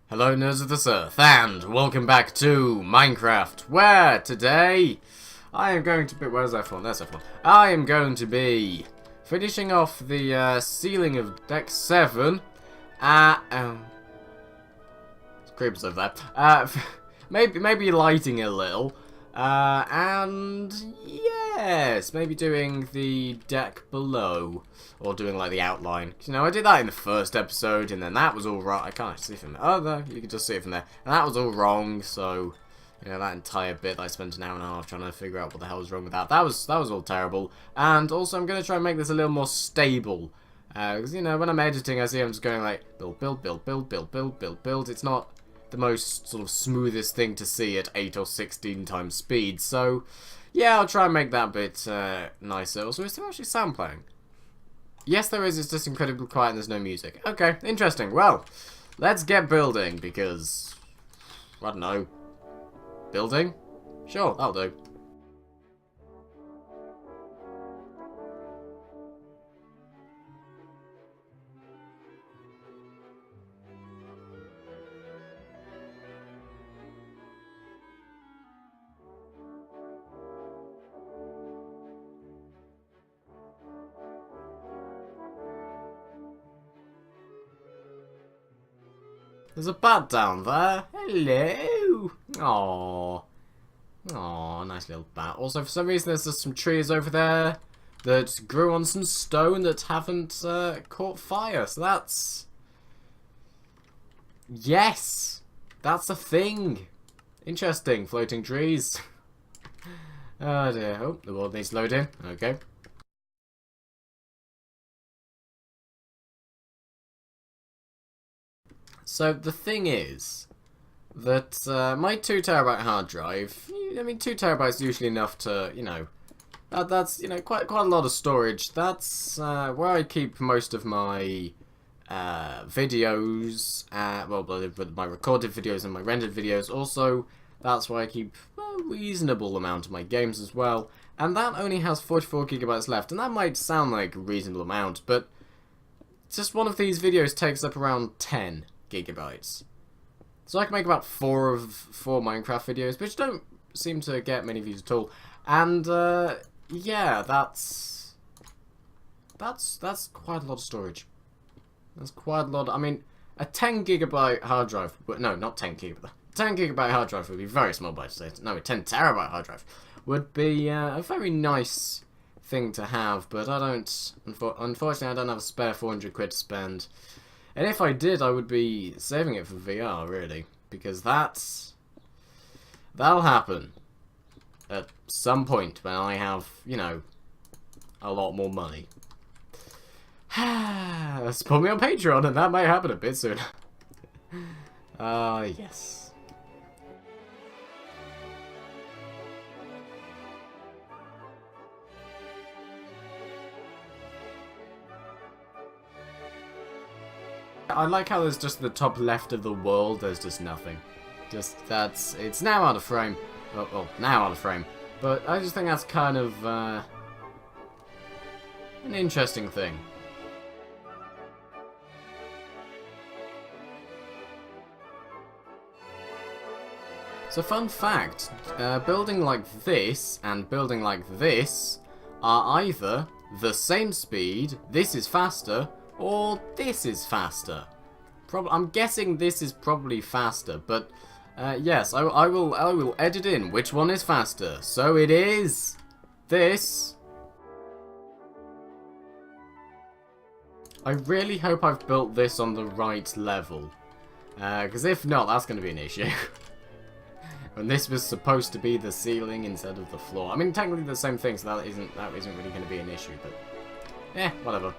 Hello nerds of this earth, and welcome back to Minecraft, where today I am going to be... Where's F1? There's F1. I am going to be finishing off the ceiling of deck 7. Creepers over there. Maybe lighting a little. And yes, maybe doing the deck below, or doing like the outline. You know, I did that in the first episode, and then that was all right. I can't see from there. Oh, no, you can just see it from there. And that was all wrong. So, you know, that entire bit I spent an hour and a half trying to figure out what the hell was wrong with that. That was all terrible. And also, I'm gonna try and make this a little more stable. Because you know, when I'm editing, I see I'm just going like build, build, build, build, build, build, build, build. It's not the most sort of smoothest thing to see at 8 or 16 times speed, so yeah, I'll try and make that a bit nicer. Also, is there actually sound playing? Yes, there is. It's just incredibly quiet and there's no music. Okay, interesting. Well, let's get building, because I don't know, building? Sure, that'll do. There's a bat down there. Hello. Aww. Aww, nice little bat. Also, for some reason, there's just some trees over there that grew on some stone that haven't caught fire. So that's... Yes! That's a thing. Interesting. Floating trees. Oh dear. Oh, the world needs loading. Okay. So the thing is that my 2TB hard drive, I mean 2TB is usually enough to, you know, that's, you know, quite a lot of storage. That's where I keep most of my videos, well, my recorded videos and my rendered videos. Also, that's where I keep a reasonable amount of my games as well. And that only has 44GB left, and that might sound like a reasonable amount, but just one of these videos takes up around 10 gigabytes. So I can make about four Minecraft videos, which don't seem to get many views at all. And yeah, that's quite a lot of storage. That's quite a lot. I mean, a 10GB hard drive, but no, not 10GB. 10GB hard drive would be very small by today. No, a 10TB hard drive would be a very nice thing to have, but I don't. Unfortunately, I don't have a spare 400 quid to spend. And if I did, I would be saving it for VR, really, because that'll happen at some point when I have, you know, a lot more money. Support me on Patreon, and that might happen a bit soon. Yes. I like how there's just the top left of the world, there's just nothing. It's now out of frame. Well, now out of frame. But I just think that's kind of, an interesting thing. So fun fact, building like this and building like this are either the same speed, this is faster, or this is faster. I'm guessing this is probably faster, but yes, I will edit in which one is faster. So it is this. I really hope I've built this on the right level, because if not, that's going to be an issue. And this was supposed to be the ceiling instead of the floor. I mean, technically the same thing, so that isn't really going to be an issue, but whatever.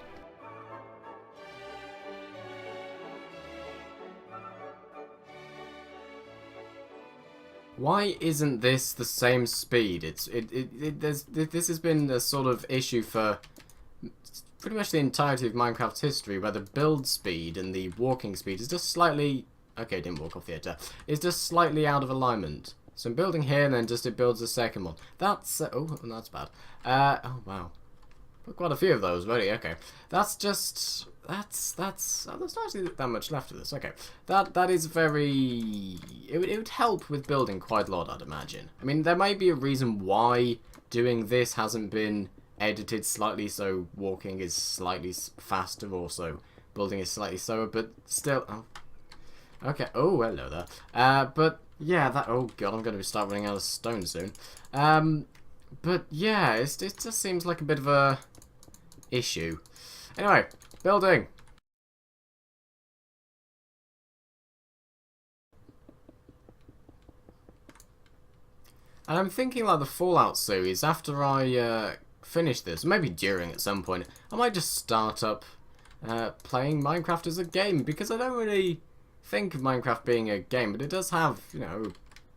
Why isn't this the same speed? This has been a sort of issue for pretty much the entirety of Minecraft's history, where the build speed and the walking speed is just slightly... Okay, didn't walk off the edge there. It's just slightly out of alignment. So I'm building here, and then just it builds a second one. That's... oh, that's bad. Oh, wow. Put quite a few of those already. Okay, that's just oh, there's not actually that much left of this. Okay, that is very. It would help with building quite a lot, I'd imagine. I mean, there may be a reason why doing this hasn't been edited slightly, so walking is slightly faster, or so building is slightly slower, but still. Oh, okay. Oh, hello there. But yeah, that. Oh god, I'm going to start running out of stone soon. But yeah, it just seems like a bit of a issue. Anyway, building. And I'm thinking like the Fallout series, after I finish this, maybe during at some point, I might just start up playing Minecraft as a game, because I don't really think of Minecraft being a game, but it does have, you know,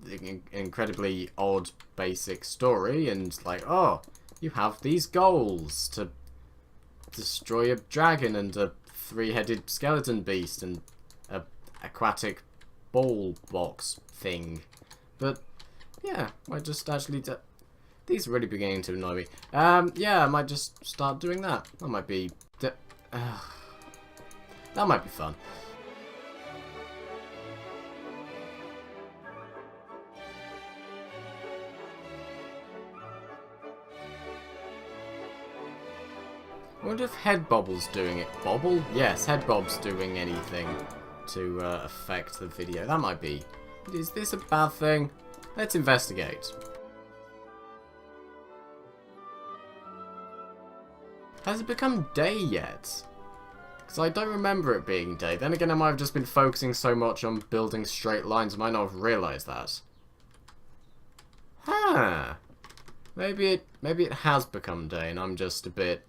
an incredibly odd basic story, and like, oh, you have these goals to destroy a dragon and a three-headed skeleton beast and a aquatic ball box thing. But yeah, I just actually these are really beginning to annoy me. Yeah, I might just start doing that. That might be that might be fun. I wonder if Head Bobble's doing it. Bobble? Yes, Head Bob's doing anything to affect the video. That might be. Is this a bad thing? Let's investigate. Has it become day yet? Because I don't remember it being day. Then again, I might have just been focusing so much on building straight lines, I might not have realised that. Huh. Maybe it has become day, and I'm just a bit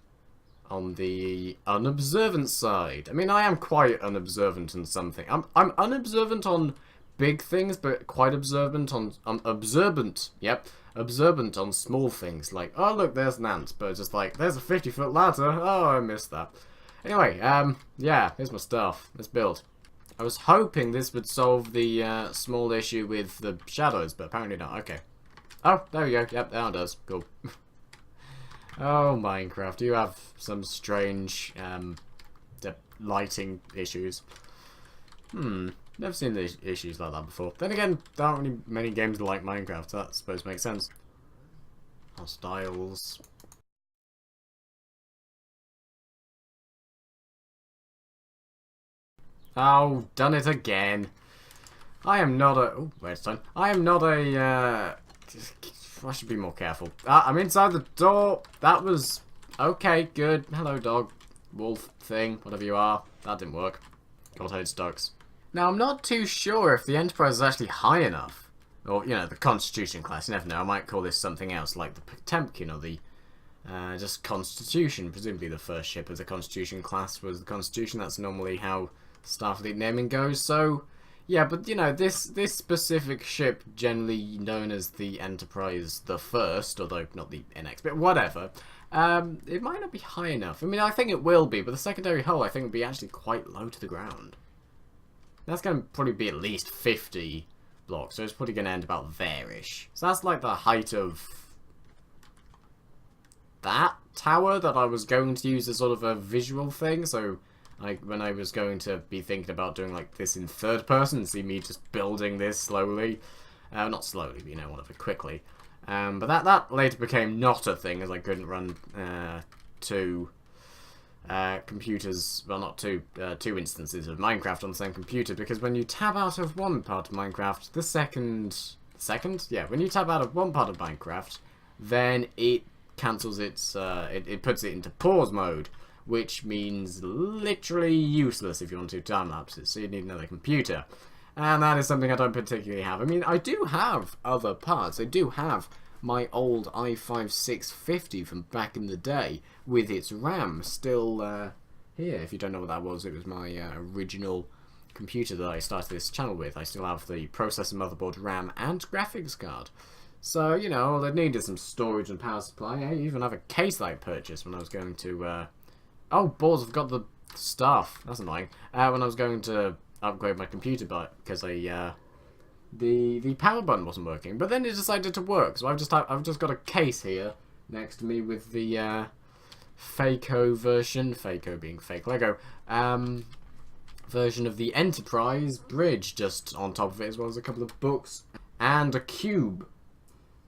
on the unobservant side. I mean, I am quite unobservant on something. I'm unobservant on big things, but quite observant on observant. Yep, observant on small things. Like, oh look, there's an ant, but it's just like, there's a 50-foot ladder. Oh, I missed that. Anyway, yeah, here's my stuff. Let's build. I was hoping this would solve the small issue with the shadows, but apparently not. Okay. Oh, there we go. Yep, that does. Cool. Oh, Minecraft, you have some strange lighting issues. Never seen these issues like that before. Then again, there aren't really many games like Minecraft, so that's supposed to make sense. Hostiles. Oh, done it again. I am not a... Oh, wait, it's time. I am not a... I should be more careful. I'm inside the door. That was... Okay, good. Hello, dog. Wolf thing. Whatever you are. That didn't work. God-headed ducks. Now, I'm not too sure if the Enterprise is actually high enough. Or, you know, the Constitution class. You never know. I might call this something else, like the Potemkin or the... just Constitution. Presumably the first ship of the Constitution class was the Constitution. That's normally how Starfleet naming goes. So... yeah, but you know, this specific ship, generally known as the Enterprise the First, although not the NX, but whatever, it might not be high enough. I mean, I think it will be, but the secondary hull, I think, would be actually quite low to the ground. That's going to probably be at least 50 blocks, so it's probably going to end about there-ish. So that's like the height of that tower that I was going to use as sort of a visual thing, so... like, when I was going to be thinking about doing, like, this in third person, see me just building this slowly. Not slowly, but, you know, whatever, quickly. But that later became not a thing, as I couldn't run two computers, well, not two instances of Minecraft on the same computer, because when you tab out of one part of Minecraft, the second? Yeah, when you tab out of one part of Minecraft, then it cancels its, it puts it into pause mode, which means literally useless if you want to do time lapses, so you need another computer. And that is something I don't particularly have. I mean, I do have other parts. I do have my old i5-650 from back in the day with its RAM still here. If you don't know what that was, it was my original computer that I started this channel with. I still have the processor, motherboard, RAM, and graphics card. So, you know, all I need is some storage and power supply. I even have a case that I purchased when I was going to... oh, balls, I've got the stuff. That's annoying. When I was going to upgrade my computer, but because the power button wasn't working. But then it decided to work, so I've just got a case here next to me with the Faco version, Faco being fake Lego, version of the Enterprise bridge just on top of it, as well as a couple of books and a cube.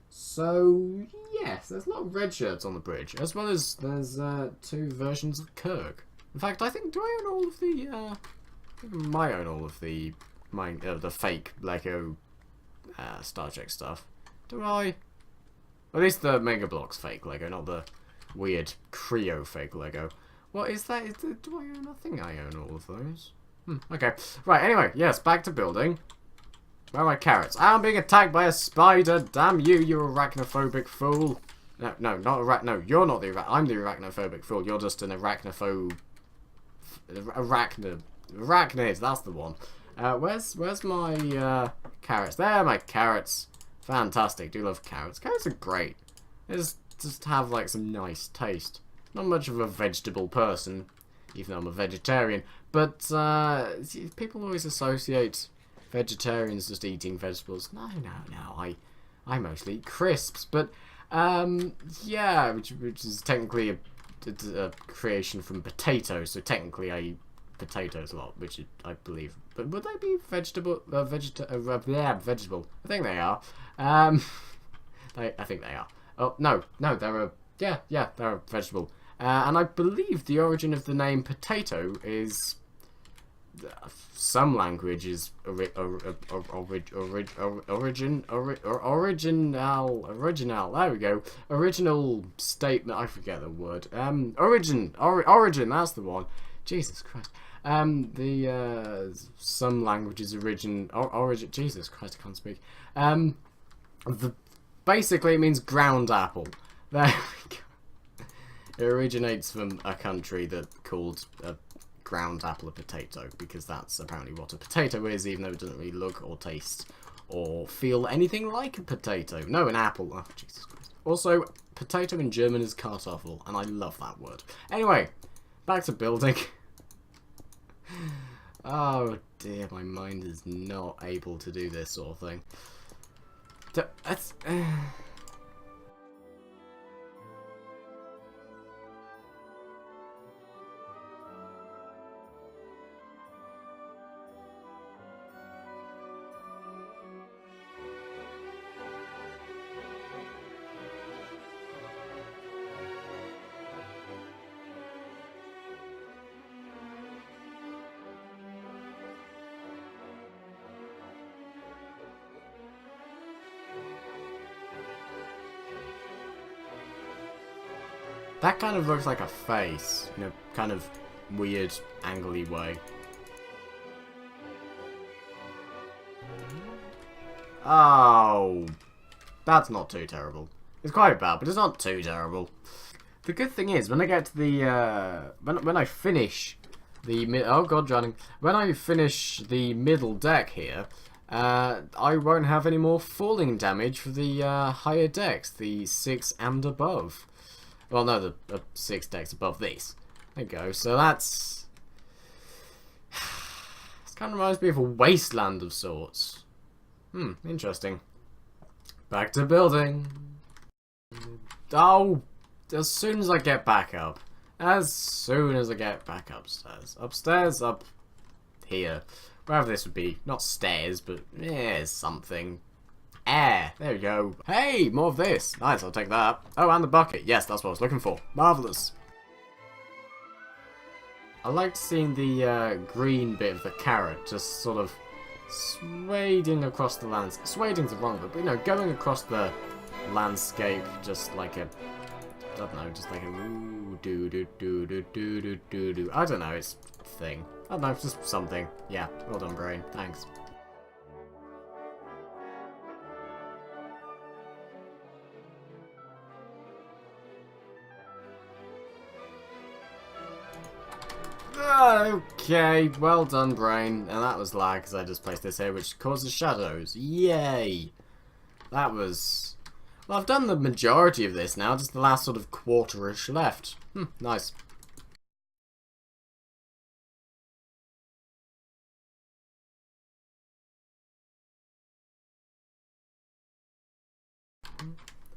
So yes, there's a lot of red shirts on the bridge, as well as there's 2 versions of Kirk. In fact, I think, do I own all of the I might own all of the the fake Lego Star Trek stuff. Do I? At least the Mega Bloks fake Lego, not the weird Creo fake Lego. What is that? Do I own? I think I own all of those. Okay. Right, anyway, yes, back to building. Where are my carrots? I'm being attacked by a spider. Damn you, you arachnophobic fool. No, no, you're not the I'm the arachnophobic fool. You're just an arachnid, that's the one. Where's my carrots? There, my carrots. Fantastic. Do love carrots. Carrots are great. They just have like some nice taste. Not much of a vegetable person, even though I'm a vegetarian. But people always associate vegetarians just eating vegetables. No. I mostly eat crisps. But yeah, which is technically a creation from potatoes. So technically, I eat potatoes a lot, which I believe. But would they be vegetable? Vegetable. I think they are. I think they are. Oh no, they're a they're a vegetable. And I believe the origin of the name potato is some languages original. There we go. Original statement. I forget the word. Origin. That's the one. Jesus Christ. Some languages origin. Jesus Christ, I can't speak. Basically, it means ground apple. There we go. It originates from a country that called a ground apple a potato, because that's apparently what a potato is, even though it doesn't really look or taste or feel anything like a potato. No, an apple. Oh, Jesus Christ. Also, potato in German is Kartoffel, and I love that word. Anyway, back to building. Oh dear, my mind is not able to do this sort of thing. That's... That kind of looks like a face, in a kind of weird, angly way. Oh, that's not too terrible. It's quite bad, but it's not too terrible. The good thing is, when I get to the, when I finish the oh god, drowning. When I finish the middle deck here, I won't have any more falling damage for the higher decks, the 6 and above. Well, no, the 6 decks above these. There you go. So that's... This kind of reminds me of a wasteland of sorts. Interesting. Back to building. Oh, as soon as I get back up. As soon as I get back upstairs. Upstairs, up here. Wherever this would be. Not stairs, but something. Air. There we go. Hey, more of this. Nice, I'll take that. Oh, and the bucket. Yes, that's what I was looking for. Marvellous. I liked seeing the green bit of the carrot just sort of swading across the landscape. Swading's the wrong word, but you know, going across the landscape just like a... I don't know, just like a ooh, do. I don't know, it's a thing. I don't know, it's just something. Yeah, well done, brain. Thanks. Okay, well done, brain. And that was lag because I just placed this here, which causes shadows. Yay! That was... Well, I've done the majority of this now, just the last sort of quarter-ish left. Nice.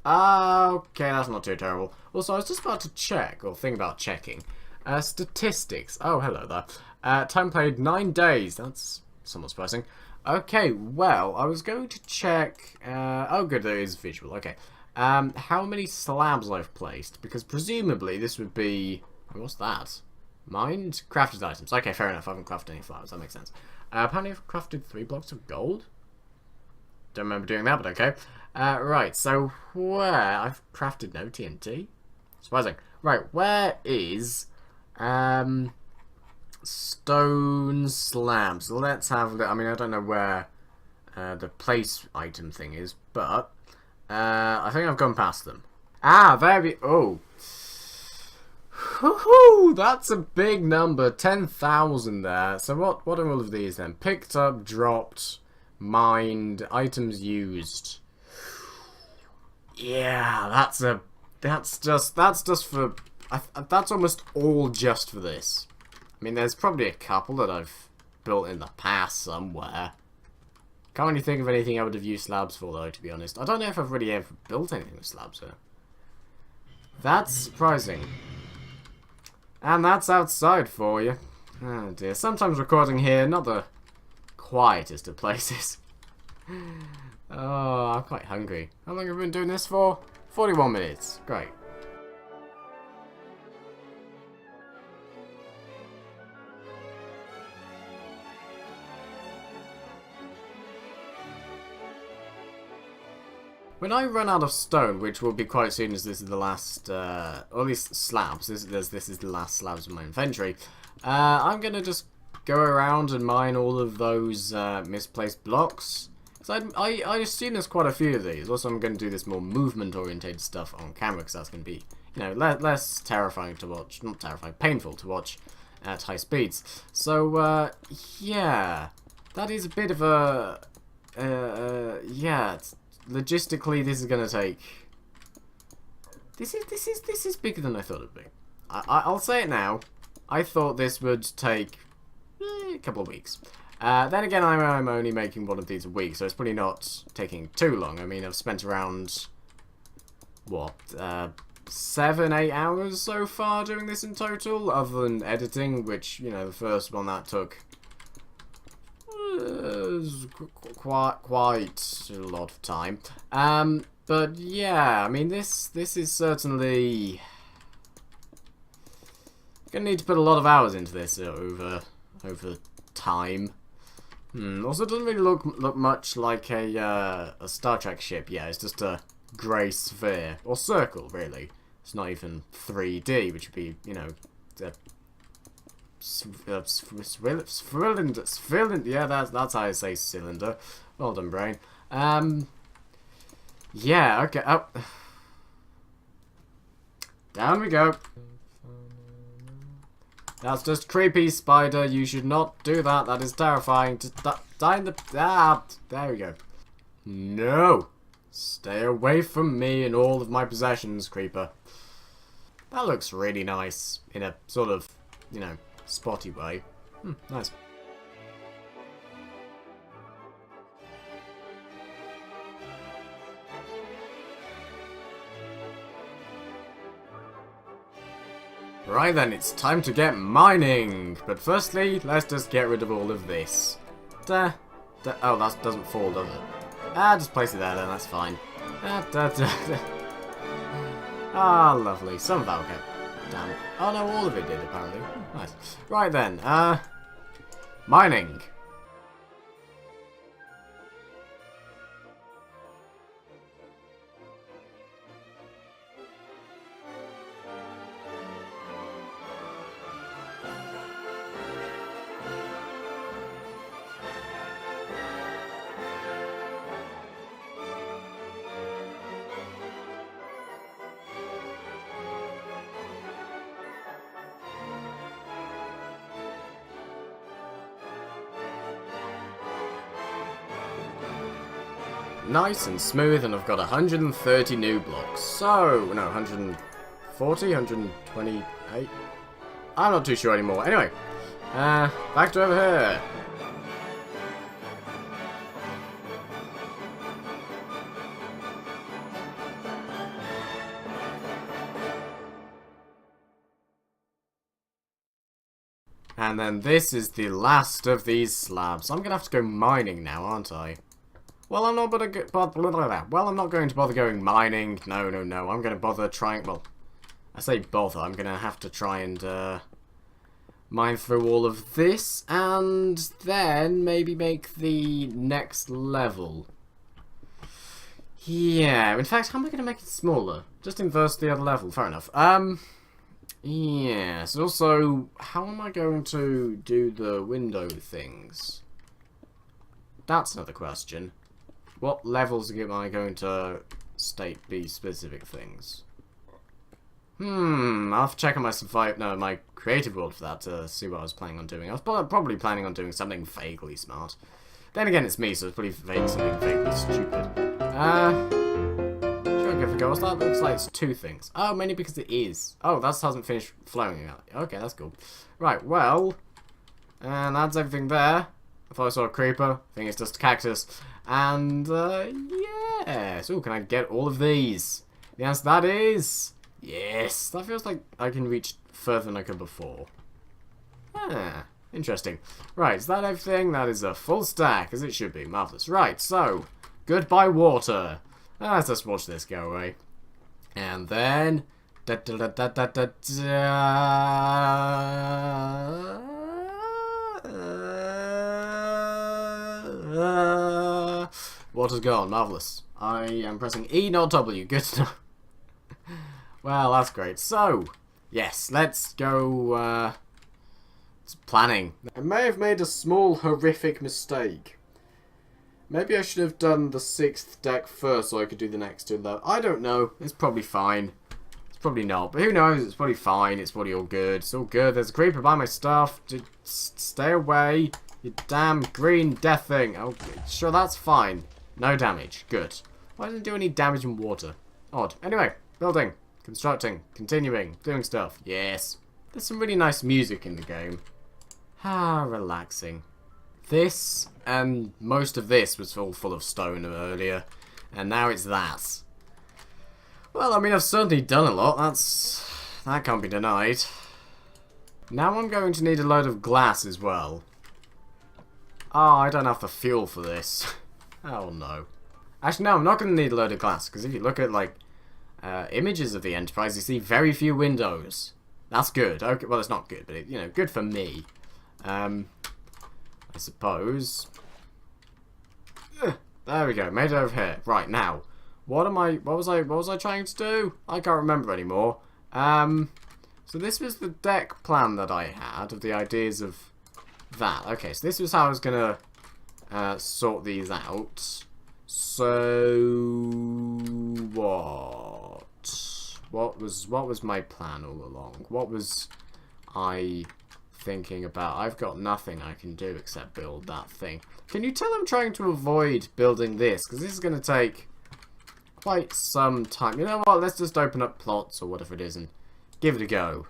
Okay, that's not too terrible. Also, I was just about to check, or think about checking. Statistics. Oh, hello there. Time played 9 days. That's somewhat surprising. Okay, well, I was going to check... oh, good, there is visual. Okay. How many slabs I've placed, because presumably this would be... What's that? Mined? Crafted items. Okay, fair enough. I haven't crafted any flowers. That makes sense. Apparently I've crafted 3 blocks of gold. Don't remember doing that, but okay. Right, so where... I've crafted no TNT. Surprising. Right, where is... stone slabs. Let's have a look. I mean, I don't know where the place item thing is, but I think I've gone past them. Ah, there we... Oh. Woohoo! That's a big number. 10,000 there. So what are all of these then? Picked up, dropped, mined, items used. Yeah, that's just for... that's almost all just for this. I mean, there's probably a couple that I've built in the past somewhere. Can't really think of anything I would have used slabs for, though, to be honest. I don't know if I've really ever built anything with slabs here. That's surprising. And that's outside for you. Oh dear. Sometimes recording here, not the quietest of places. Oh, I'm quite hungry. How long have we been doing this for? 41 minutes. Great. When I run out of stone, which will be quite soon as this is the last, or at least slabs, this is the last slabs of my inventory, I'm going to just go around and mine all of those misplaced blocks. So I assume there's quite a few of these. Also, I'm going to do this more movement-oriented stuff on camera, because that's going to be, you know, less terrifying to watch. Not terrifying, painful to watch at high speeds. So, yeah, that is a bit of a, yeah, logistically, this is going to take... This is bigger than I thought it would be. I'll say it now. I thought this would take a couple of weeks. Then again, I'm only making one of these a week, so it's probably not taking too long. I mean, I've spent around, what, 7-8 hours so far doing this in total, other than editing, which, you know, the first one that took quite a lot of time. But yeah, I mean, this is certainly gonna need to put a lot of hours into this over time. Also, it doesn't really look much like a Star Trek ship. Yeah, it's just a grey sphere or circle, really. It's not even 3D, which would be, you know, cylinder. Yeah, that's how I say cylinder. Well done, brain. Yeah, okay. Oh. Down we go. That's just creepy, spider. You should not do that. That is terrifying. Just die in the... Ah, there we go. No. Stay away from me and all of my possessions, creeper. That looks really nice in a sort of, you know, spotty way. Nice. Right then, it's time to get mining! But firstly, let's just get rid of all of this. Oh, that doesn't fall, does it? Ah, just place it there then, that's fine. Ah, lovely. Some of that will get... Damn it. Oh no, all of it did, apparently. Nice. Right then, mining. Nice and smooth, and I've got 130 new blocks. So, no, 140, 128. I'm not too sure anymore. Anyway, back to over here. And then this is the last of these slabs. I'm going to have to go mining now, aren't I? Well, I'm not going to bother going mining. No. I'm going to bother trying... Well, I say bother. I'm going to have to try and mine through all of this. And then maybe make the next level. Yeah. In fact, how am I going to make it smaller? Just inverse the other level. Fair enough. Yes, also, how am I going to do the window things? That's another question. What levels am I going to state these specific things? I'll have to check on my creative world for that to see what I was planning on doing. I was probably planning on doing something vaguely smart. Then again, it's me, so it's pretty something vaguely stupid. That looks like it's two things. Oh, mainly because it is. Oh, that hasn't finished flowing out. Okay, that's cool. Right, well, and that's everything there. I thought I saw a creeper. I think it's just a cactus. And, yes. Oh, can I get all of these? The answer to that is yes. That feels like I can reach further than I could before. Ah, interesting. Right, is that everything? That is a full stack, as it should be. Marvellous. Right, so, goodbye water. Let's just watch this go away. And then... Water's gone. Marvellous. I am pressing E, not W. Good to know. Well, that's great. So, yes, let's go... planning. I may have made a small, horrific mistake. Maybe I should have done the 6th deck first so I could do the next two though. I don't know. It's probably fine. It's probably not. But who knows? It's probably fine. It's probably all good. It's all good. There's a creeper by my stuff. Just stay away. You damn green death thing. Okay, sure, that's fine. No damage. Good. Why doesn't it do any damage in water? Odd. Anyway, building. Constructing. Continuing. Doing stuff. Yes. There's some really nice music in the game. Ah, relaxing. This and most of this was all full of stone earlier, and now it's that. Well, I mean, I've certainly done a lot. That can't be denied. Now I'm going to need a load of glass as well. Oh, I don't have the fuel for this. Oh no. Actually, no, I'm not going to need a load of glass, because if you look at like images of the Enterprise, you see very few windows. That's good. Okay, well, it's not good, but good for me. I suppose. There we go. Made it over here. Right, now. What was I trying to do? I can't remember anymore. So this was the deck plan that I had of the ideas of that. Okay, so this was how I was gonna sort these out. So what was my plan all along? What was I thinking about? I've got nothing I can do except build that thing. Can you tell I'm trying to avoid building this? Because this is going to take quite some time. You know what? Let's just open up plots or whatever it is and give it a go.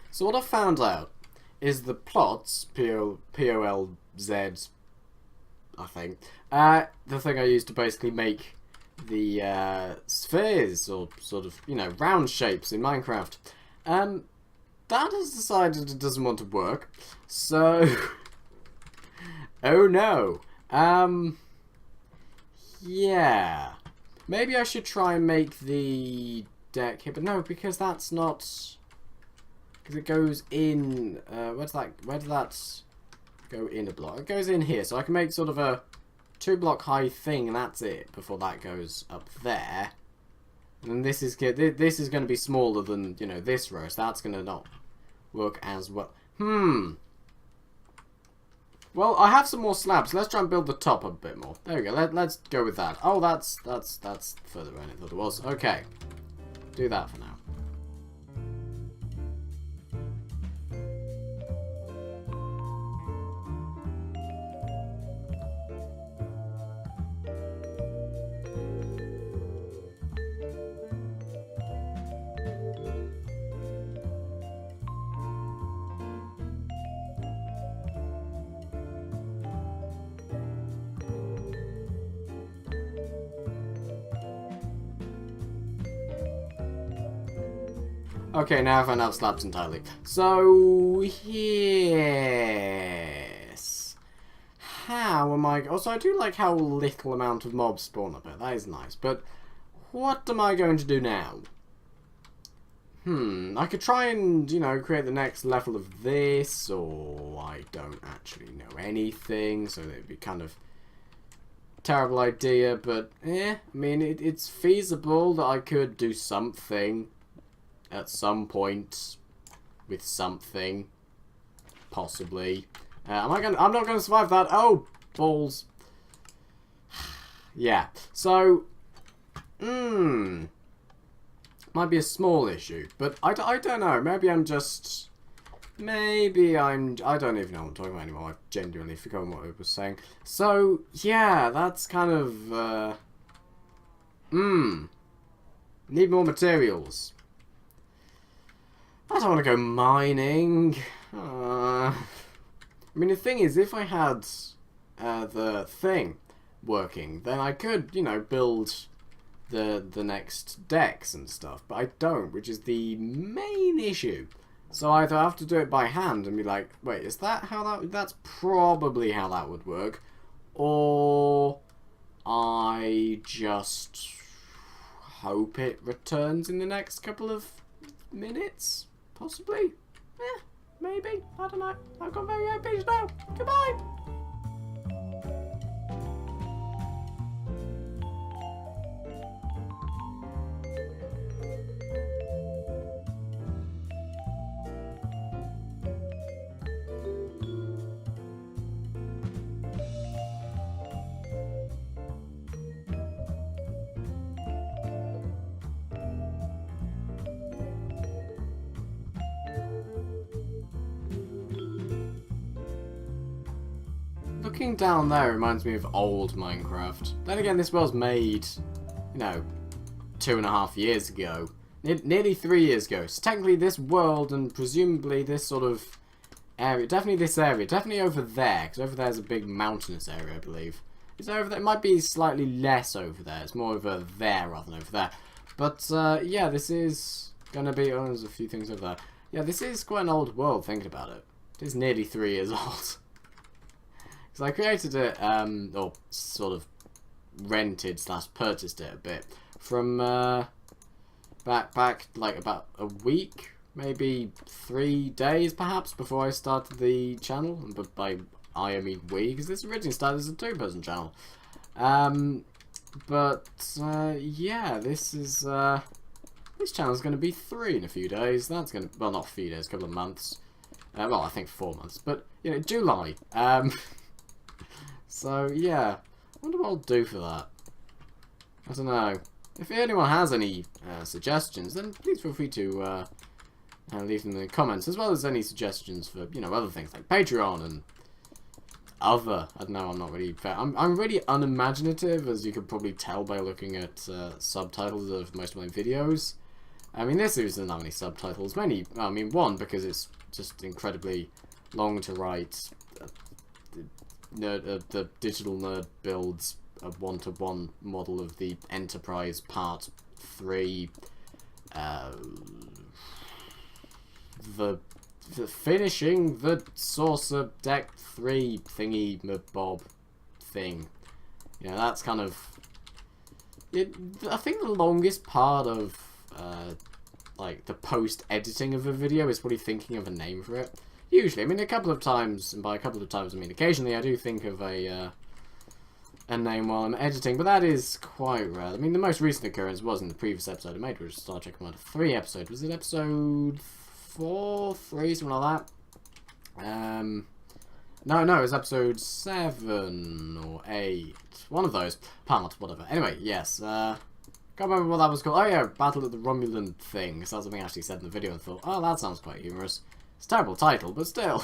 So what I found out is the plots, P-O-L-Z, I think, the thing I used to basically make the spheres or sort of, round shapes in Minecraft. That has decided it doesn't want to work, so oh no. Yeah. Maybe I should try and make the deck here, but no, because that's not, because it goes in, where does that go in a block? It goes in here, so I can make sort of a 2-block high thing, and that's it, before that goes up there. And this is going to be smaller than, this row, so that's going to not work as well. Well, I have some more slabs. Let's try and build the top a bit more. There we go. Let's go with that. Oh, that's further than I thought it was. Okay. Do that for now. Okay, now I found out slabs entirely. So, yes. How am I... Also, I do like how little amount of mobs spawn up here. That is nice. But what am I going to do now? I could try and, you know, create the next level of this, or I don't actually know anything, so it'd be kind of terrible idea, but, I mean, it's feasible that I could do something at some point with something, possibly. I'm not gonna survive that. Oh, balls. Yeah, so, might be a small issue, but I don't know. Maybe I'm just... I don't even know what I'm talking about anymore. I've genuinely forgotten what I was saying. So, yeah, that's kind of... Need more materials. I don't want to go mining. I mean, the thing is, if I had the thing working, then I could, you know, build the next decks and stuff, but I don't, which is the main issue. So either I have to do it by hand and be like, wait, is that how that... That's probably how that would work. Or I just hope it returns in the next couple of minutes, possibly. Maybe. I don't know. I've got very high pitch now. Goodbye. Looking down there reminds me of old Minecraft. Then again, this was made, you know, 2.5 years ago. Nearly 3 years ago. So technically this world and presumably this sort of area, definitely this area, definitely over there, because over there is a big mountainous area, I believe. Is there over there? It might be slightly less over there. It's more over there rather than over there. But, yeah, this is going to be... Oh, there's a few things over there. Yeah, this is quite an old world, thinking about it. It is nearly 3 years old. Because I created it, or sort of rented / purchased it a bit from back like about a week, maybe 3 days perhaps, before I started the channel. But by I mean we, because this originally started as a 2-person channel. Yeah, this channel's going to be 3 in a few days. That's going to, well, not a few days, a couple of months. Well, I think 4 months, but you know, July. So, yeah. I wonder what I'll do for that. I don't know. If anyone has any suggestions, then please feel free to leave them in the comments, as well as any suggestions for, you know, other things like Patreon and other. I don't know, I'm not really... I'm really unimaginative, as you could probably tell by looking at subtitles of most of my videos. I mean, this series doesn't have any subtitles. Many, I mean, one, because it's just incredibly long to write. The digital nerd builds a one-to-one model of the Enterprise Part 3. The finishing the Saucer Deck 3 thingy-mabob thing. You know, that's kind of... I think the longest part of, like, the post-editing of a video is probably thinking of a name for it. Usually, I mean, a couple of times, and by a couple of times I mean occasionally, I do think of a name while I'm editing, but that is quite rare. I mean, the most recent occurrence was in the previous episode I made, which was Star Trek Command 3 episode. Was it episode 4, 3, something like that? No, it was episode 7 or 8. One of those. Part, whatever. Anyway, yes, can't remember what that was called. Oh yeah, Battle of the Romulan thing. So that's something I actually said in the video and thought, oh, that sounds quite humorous. It's a terrible title, but still.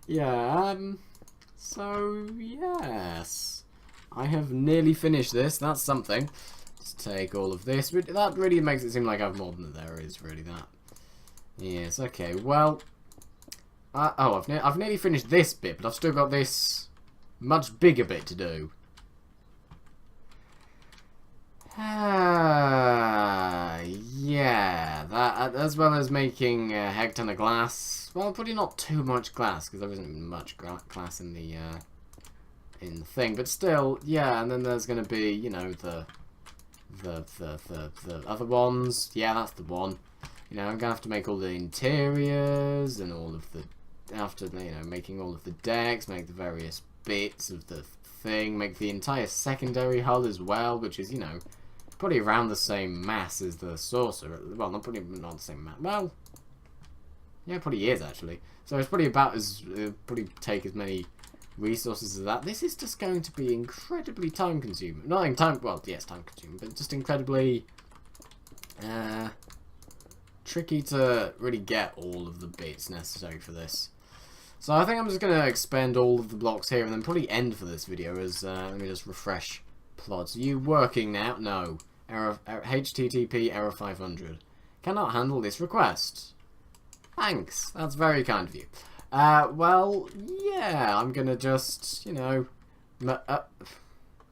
Yeah, so, yes. I have nearly finished this. That's something. Let's take all of this. But that really makes it seem like I have more than there is, really, that. Yes, okay, well... I've nearly finished this bit, but I've still got this much bigger bit to do. Yeah, that, as well as making a heck ton of glass. Well, probably not too much glass, because there isn't much glass in the thing. But still, yeah, and then there's going to be, you know, the other ones. Yeah, that's the one. You know, I'm going to have to make all the interiors and all of the... After, you know, making all of the decks, make the various bits of the thing, make the entire secondary hull as well, which is, you know, probably around the same mass as the saucer. Well, not the same mass. Well, yeah, probably is, actually. So it's probably about as... probably take as many resources as that. This is just going to be incredibly time-consuming. Not in time... Well, yes, time-consuming, but just incredibly... tricky to really get all of the bits necessary for this. So I think I'm just going to expend all of the blocks here and then probably end for this video as, let me just refresh plots. Are you working now? No. Error, HTTP error 500. Cannot handle this request. Thanks. That's very kind of you. Well, yeah, I'm going to just, you know, I'm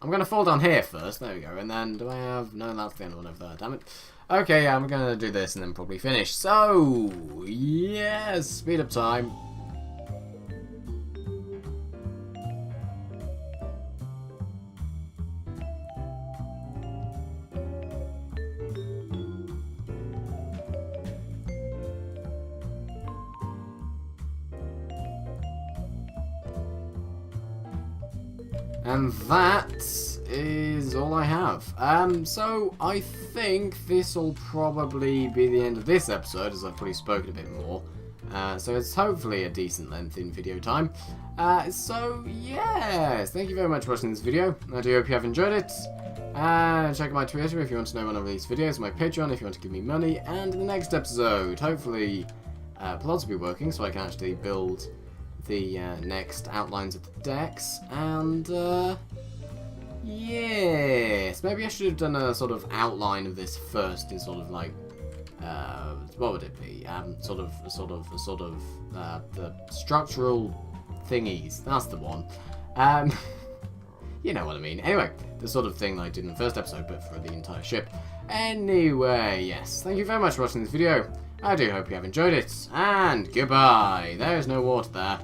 going to fall down here first. There we go. And then, do I have... No, that's the other one over there. Damn it. Okay, yeah, I'm going to do this and then probably finish. So, yes, speed up time. And that is all I have. So I think this will probably be the end of this episode, as I've probably spoken a bit more. So it's hopefully a decent length in video time. So yes, thank you very much for watching this video. I do hope you have enjoyed it. Check out my Twitter if you want to know when I release videos, my Patreon if you want to give me money, and in the next episode, hopefully, plots will be working so I can actually build the next outlines of the decks, and yes, maybe I should have done a sort of outline of this first in sort of like what would it be? The structural thingies. That's the one. You know what I mean. Anyway, the sort of thing that I did in the first episode, but for the entire ship. Anyway, yes, thank you very much for watching this video. I do hope you have enjoyed it, and goodbye. There is no water there.